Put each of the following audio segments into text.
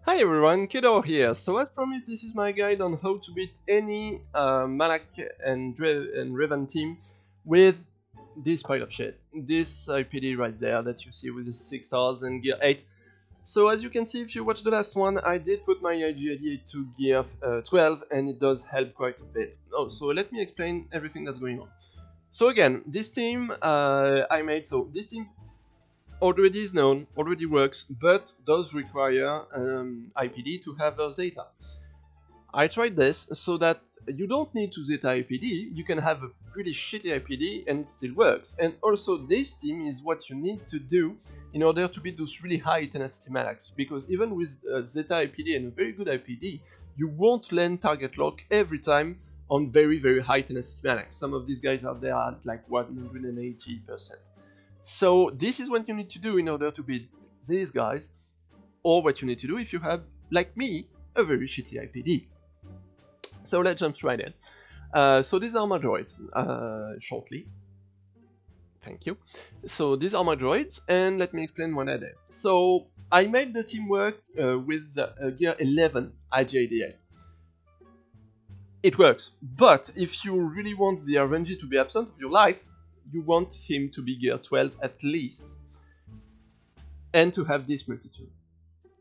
Hi everyone, Kiddo here. So as promised, this is my guide on how to beat any Malak and Revan team with this pile of shit. This IPD right there that you see with the 6 stars and gear 8. So as you can see, if you watch the last one, I did put my G13 to gear 12 and it does help quite a bit. Oh, so let me explain everything that's going on. So again, this team I made, so this team already is known, already works, but does require IPD to have a Zeta. I tried this so that you don't need to Zeta IPD, you can have a pretty shitty IPD and it still works. And also this team is what you need to do in order to beat those really high tenacity Malaks, because even with Zeta IPD and a very good IPD, you won't land target lock every time on very high tenacity Malaks. Some of these guys out there are at like 180%. So this is what you need to do in order to beat these guys, or what you need to do if you have, like me, a very shitty IPD. So let's jump right in. So these are my droids, shortly. Thank you. So these are my droids, and let me explain what I did. So I made the team work with gear 11 IGADA. It works, but if you really want the RNG to be absent of your life, you want him to be gear 12 at least, and to have this multitude.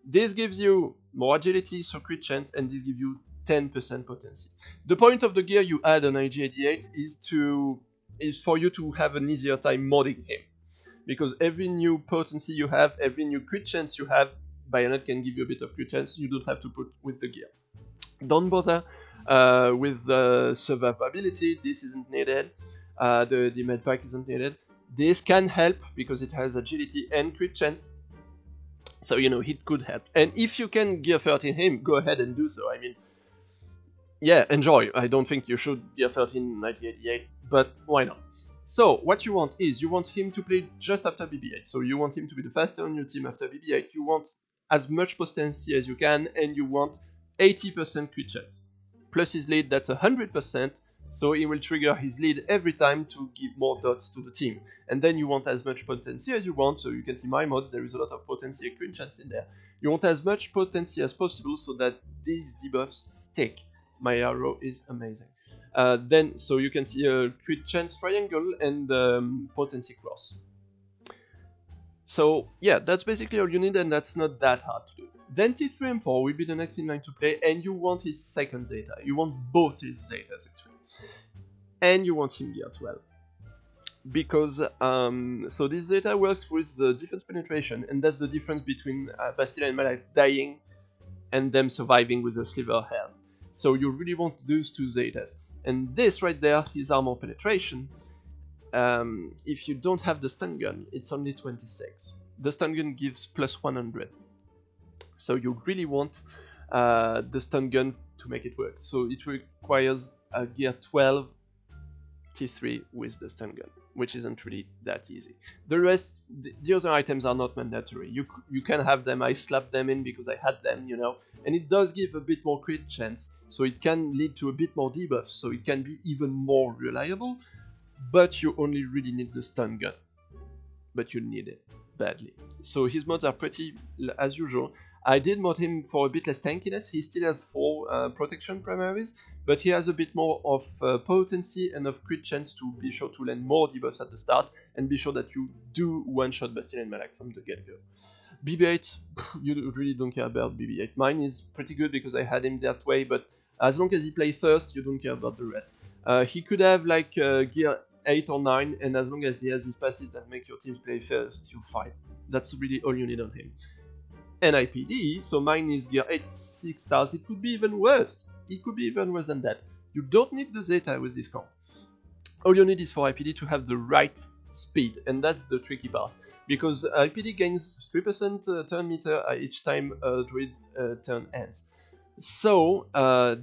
This gives you more agility, so crit chance, and this gives you 10% potency. The point of the gear you add on IG88 is for you to have an easier time modding him, because every new potency you have, every new crit chance you have, Bayonet can give you a bit of crit chance, you don't have to put with the gear. Don't bother with the survivability, this isn't needed. The med pack isn't needed. This can help because it has agility and crit chance, so you know it could help. And if you can gear 13 him, go ahead and do so. I mean, yeah, enjoy. I don't think you should gear 13 1988, but why not? So what you want is you want him to play just after BB8. So you want him to be the fastest on your team after BB8. You want as much potency as you can, and you want 80% crit chance. Plus his lead, that's 100%. So he will trigger his lead every time to give more dots to the team. And then you want as much potency as you want, so you can see my mods, there is a lot of potency and crit chance in there. You want as much potency as possible so that these debuffs stick. My arrow is amazing. Then, so you can see a crit chance triangle and potency cross. So yeah, that's basically all you need, and that's not that hard to do. Then T3 M4 will be the next in line to play, and you want his second Zeta. You want both his Zetas actually. And you want him gear 12. Because, so this Zeta works with the defense penetration, and that's the difference between Bastila and Malak dying and them surviving with a sliver health. So you really want those two Zetas. And this right there is armor penetration. If you don't have the stun gun, it's only 26. The stun gun gives plus 100. So you really want the stun gun to make it work. So it requires a gear 12 T3 with the stun gun, which isn't really that easy. The rest, the other items are not mandatory. You can have them, I slapped them in because I had them, you know, and it does give a bit more crit chance, so it can lead to a bit more debuff, so it can be even more reliable, but you only really need the stun gun. But you need it badly. So his mods are pretty as usual. I did mod him for a bit less tankiness. He still has 4 protection primaries, but he has a bit more of potency and of crit chance to be sure to land more debuffs at the start, and be sure that you do one-shot Bastila and Malak from the get-go. BB8, you really don't care about BB8. Mine is pretty good because I had him that way, but as long as he plays first, you don't care about the rest. He could have like gear 8 or 9, and as long as he has his passive that make your team play first, you're fine. That's really all you need on him. And IPD, so mine is gear 8, 6 stars, it could be even worse. It could be even worse than that. You don't need the Zeta with this comp. All you need is for IPD to have the right speed, and that's the tricky part. Because IPD gains 3% turn meter each time a Droid turn ends. So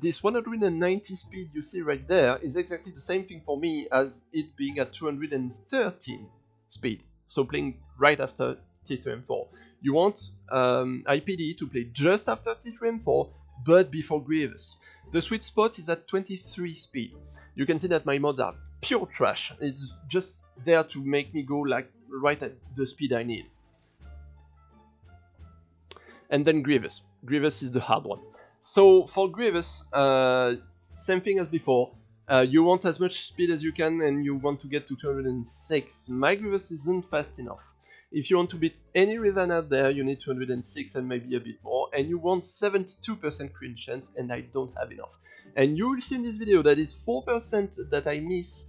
this 190 speed you see right there is exactly the same thing for me as it being at 213 speed. So playing right after T3M4. You want IPD to play just after T3M4, but before Grievous. The sweet spot is at 23 speed. You can see that my mods are pure trash. It's just there to make me go like right at the speed I need. And then Grievous. Grievous is the hard one. So for Grievous, same thing as before. You want as much speed as you can, and you want to get to 206. My Grievous isn't fast enough. If you want to beat any Riven out there, you need 206 and maybe a bit more, and you want 72% crit chance, and I don't have enough. And you will see in this video that is 4% that I miss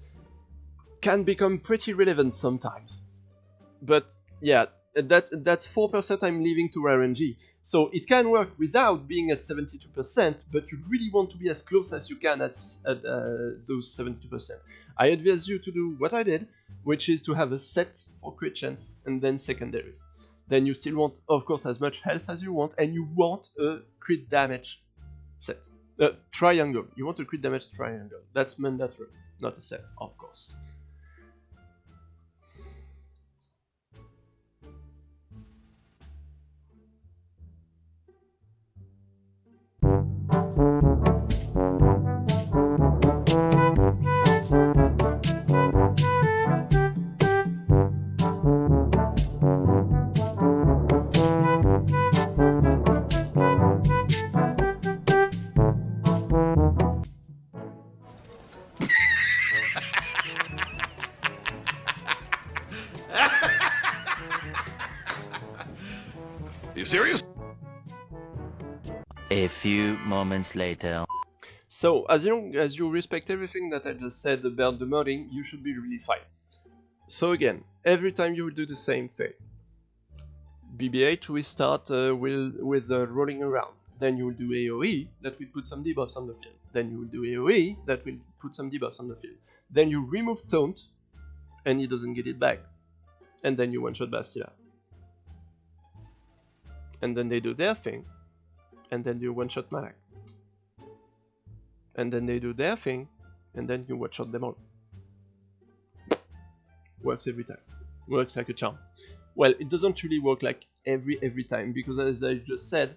can become pretty relevant sometimes. But yeah, that's 4% I'm leaving to RNG. So it can work without being at 72%, but you really want to be as close as you can at those 72%. I advise you to do what I did, which is to have a set for crit chance and then secondaries. Then you still want, of course, as much health as you want, and you want a crit damage set. Triangle. You want a crit damage triangle. That's mandatory, not a set, of course. Are you serious? A few moments later. So, as long as you respect everything that I just said about the modding, you should be really fine. So again, every time you will do the same thing. BB8 we start with rolling around. Then you will do AoE, that will put some debuffs on the field. Then you will do AoE, that will put some debuffs on the field. Then you remove Taunt, and he doesn't get it back. And then you one-shot Bastila. And then they do their thing, and then you one-shot Malak. And then they do their thing, and then you one-shot them all. Works every time. Works like a charm. Well, it doesn't really work like every time, because as I just said,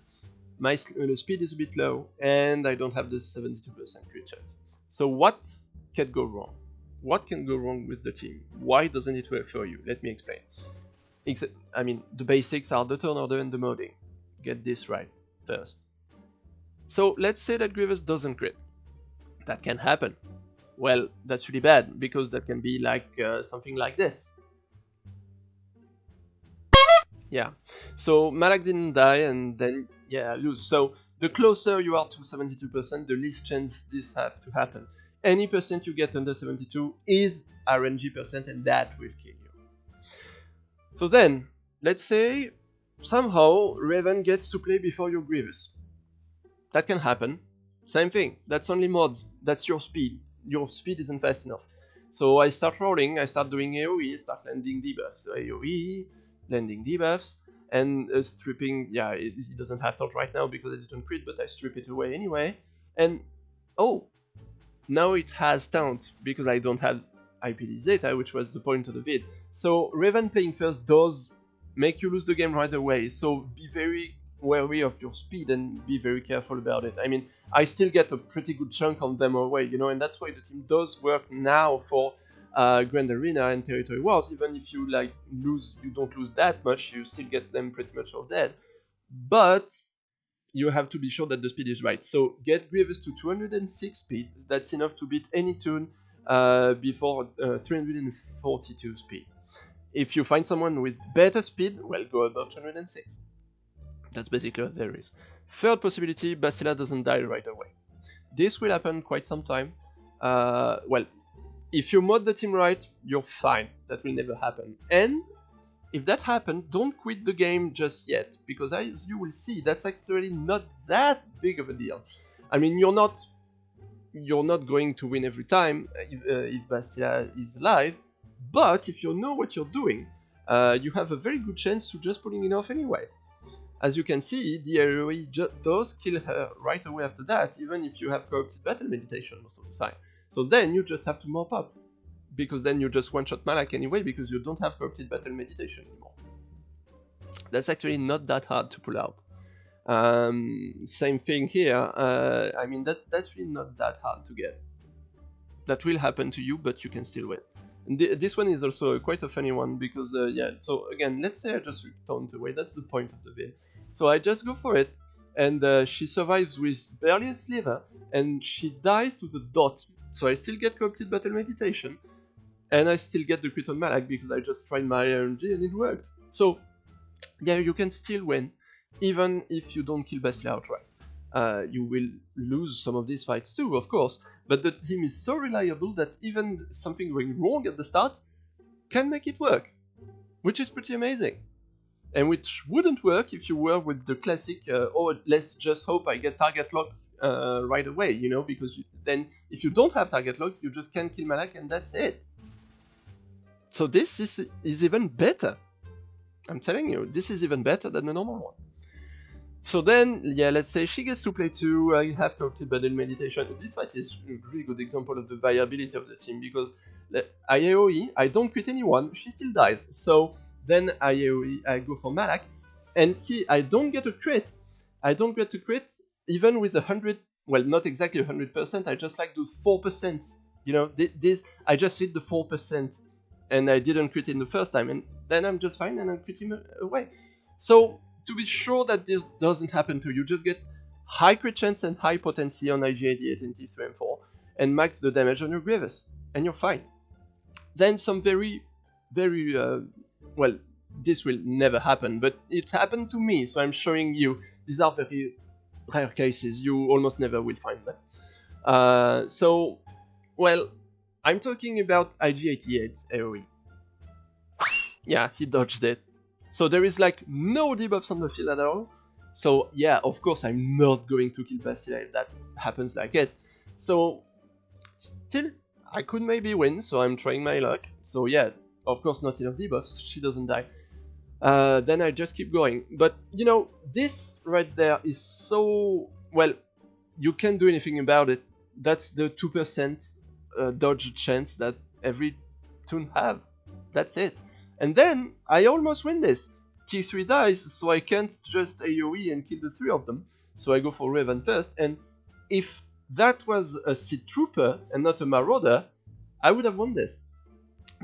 my speed is a bit low, and I don't have the 72% crit chance. So what can go wrong? What can go wrong with the team? Why doesn't it work for you? Let me explain. I mean, the basics are the turn order and the modding. Get this right first. So let's say that Grievous doesn't crit. That can happen. Well, that's really bad, because that can be like something like this. Yeah, so Malak didn't die, and then, yeah, lose. So the closer you are to 72%, the least chance this have to happen. Any percent you get under 72 is RNG percent, and that will kill you. So then, let's say somehow Raven gets to play before your Grievous. That can happen. Same thing, that's only mods, that's your speed. Your speed isn't fast enough. So I start rolling, I start doing AoE, start landing debuffs. So AoE, landing debuffs, and stripping, yeah, it doesn't have taunt right now because I didn't crit, but I strip it away anyway. And, oh, now it has taunt, because I don't have IPD Zeta, which was the point of the vid. So Raven playing first does make you lose the game right away, so be very wary of your speed and be very careful about it. I mean, I still get a pretty good chunk on them away, you know, and that's why the team does work now for Grand Arena and Territory Wars. Even if you like lose, you don't lose that much, you still get them pretty much all dead. But you have to be sure that the speed is right. So get Grievous to 206 speed, that's enough to beat any tune before 342 speed. If you find someone with better speed, well, go above 206. That's basically what there is. Third possibility, Bastila doesn't die right away. This will happen quite some time. Well, if you mod the team right, you're fine. That will never happen. And if that happens, don't quit the game just yet, because as you will see, that's actually not that big of a deal. I mean, you're not going to win every time if Bastila is alive, but if you know what you're doing, you have a very good chance to just pulling it off anyway. As you can see, the AoE does kill her right away after that, even if you have corrupted battle meditation most of the time. So then you just have to mop up, because then you just one-shot Malak anyway, because you don't have corrupted battle meditation anymore. That's actually not that hard to pull out. Same thing here. I mean, that's really not that hard to get. That will happen to you, but you can still win. And this one is also quite a funny one because, yeah, so again, let's say I just taunt away, that's the point of the vid. So I just go for it, and she survives with barely a sliver, and she dies to the dot. So I still get Corrupted Battle Meditation, and I still get the crit on Malak because I just tried my RNG and it worked. So, yeah, you can still win, even if you don't kill Bastila outright. You will lose some of these fights too, of course, but the team is so reliable that even something going wrong at the start can make it work, which is pretty amazing. And which wouldn't work if you were with the classic, oh, let's just hope I get target lock right away, you know, because then if you don't have target lock, you just can't kill Malak and that's it. So this is even better. I'm telling you, this is even better than the normal one. So then, yeah, let's say she gets to play 2, I have Corrupted Battle Meditation. This fight is a really good example of the viability of the team, because I AoE, I don't crit anyone, she still dies. So then I AoE, I go for Malak, and see, I don't get a crit. I don't get a crit, even with 100, well, not exactly 100%, I just like those 4%. You know, this, I just hit the 4%, and I didn't crit in the first time, and then I'm just fine, and I crit him away. So, to be sure that this doesn't happen to you, just get high crit chance and high potency on IG-88 and T3M4, and max the damage on your Grievous, and you're fine. Then some very, well, this will never happen, but it happened to me, so I'm showing you. These are very rare cases, you almost never will find them. So, well, I'm talking about IG-88 AoE. Yeah, he dodged it. So there is like no debuffs on the field at all. So yeah, of course I'm not going to kill Bastila if that happens like it. So still, I could maybe win, so I'm trying my luck. So yeah, of course not enough debuffs, she doesn't die. Then I just keep going. But you know, this right there is so, well, you can't do anything about it. That's the 2% dodge chance that every toon have. That's it. And then, I almost win this. T3 dies, so I can't just AoE and kill the 3 of them. So I go for Raven first, and if that was a Seed Trooper and not a Marauder, I would have won this.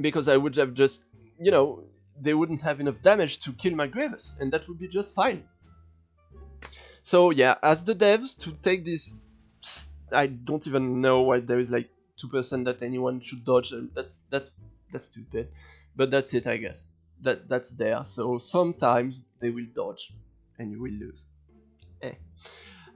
Because I would have just, you know, they wouldn't have enough damage to kill my Grievous, and that would be just fine. So yeah, as the devs, to take this, I don't even know why there is like 2% that anyone should dodge. That's stupid. But that's it, I guess. That's there. So sometimes they will dodge, and you will lose.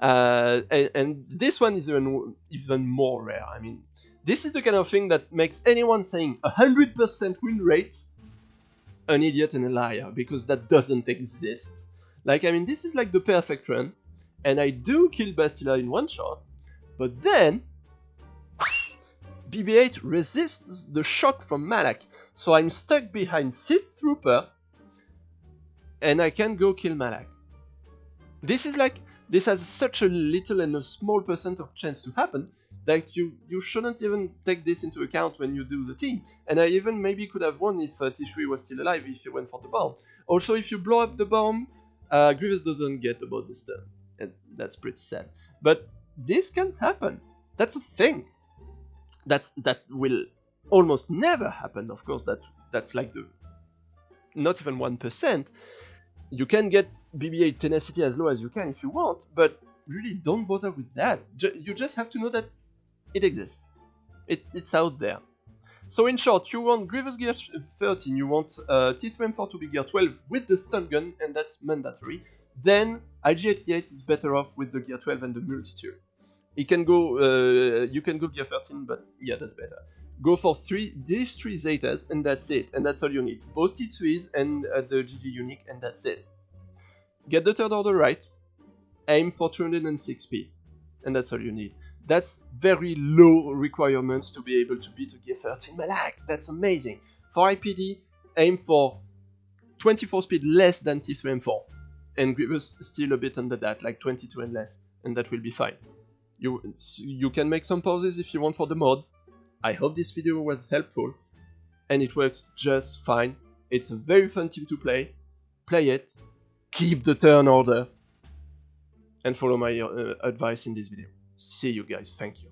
And this one is even more rare. I mean, this is the kind of thing that makes anyone saying 100% win rate an idiot and a liar, because that doesn't exist. Like, I mean, this is like the perfect run, and I do kill Bastila in one shot, but then BB-8 resists the shock from Malak. So I'm stuck behind Seed Trooper, and I can go kill Malak. This is like, this has such a little and a small percent of chance to happen that you shouldn't even take this into account when you do the team. And I even maybe could have won if T3 was still alive, if you went for the bomb. Also, if you blow up the bomb, Grievous doesn't get a bonus turn, and that's pretty sad. But this can happen. That's a thing. That will almost never happen, of course. That's like the not even 1%. You can get BB-8 tenacity as low as you can if you want, but really don't bother with that. You just have to know that it exists. It's out there. So in short, you want Grievous gear 13, you want T3M4 to be gear 12 with the stun gun, and that's mandatory. Then IG-88 is better off with the gear 12 and the multi-tool. You can go gear 13, but yeah, that's better. Go for these 3 Zetas, and that's it. And that's all you need. Both T3s and the GG unique, and that's it. Get the third order right. Aim for 206 speed, and that's all you need. That's very low requirements to be able to beat a gear 13 Malak. That's amazing. For IPD, aim for 24 speed less than T3M4. And Grievous still a bit under that, like 22 and less, and that will be fine. You can make some pauses if you want for the mods. I hope this video was helpful, and it works just fine. It's a very fun team to play. Play it, keep the turn order, and follow my advice in this video. See you guys, thank you.